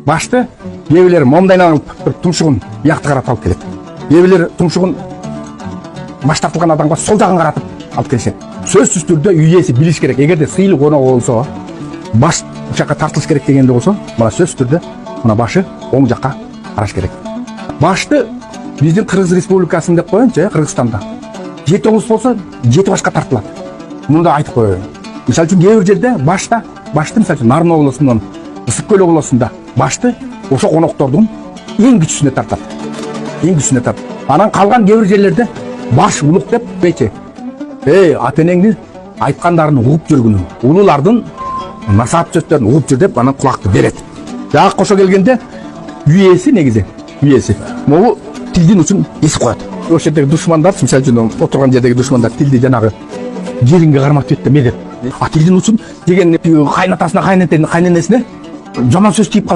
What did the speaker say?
башты кээ бирлери момдайын алып тумшугун биякты карата алып келет. Кээ бирлери тумшугун баш тартылган адамга сол жагын каратып алып келишет. Сөзсүз түрдө үй ээси билиш керек. Эгерде сыйлык конок болсо, баш жакка тартылыш керек дегенде болсо, мына сөзсүз түрдө мына башы оң жакка караш керек. Башты биздин Кыргыз Республикасында деп коеюнчу, Кыргызстанда 7 облус болсо 7 башка тартылат. Муну да айтып коеюн. Мисалы үчүн кээ бир жерде башты мисалы үчүн Нарын облусунун Ысык көл облусунда башты ошо коноктордун эң күчүсүнө тартат. Эң күчүсүнө тартат. Анан калган кээ бир жерлерде баш улук деп бейчи. Ата энеңдин айткандарын угуп жүргүнү, улуулардын насаат сөздөрүн угуп жүр деп анан кулакты берет. Жак кошо келгенде үй ээси негизи, үй ээси могу тилдин учун эсип коет. Ошол жердеги душмандар, мисалы үчүн отурган жердеги душмандар тилди жанагы жериңге карматып эметет. А тилдин учун деген кайнатасына, кайненесине жаман сөз тийип калса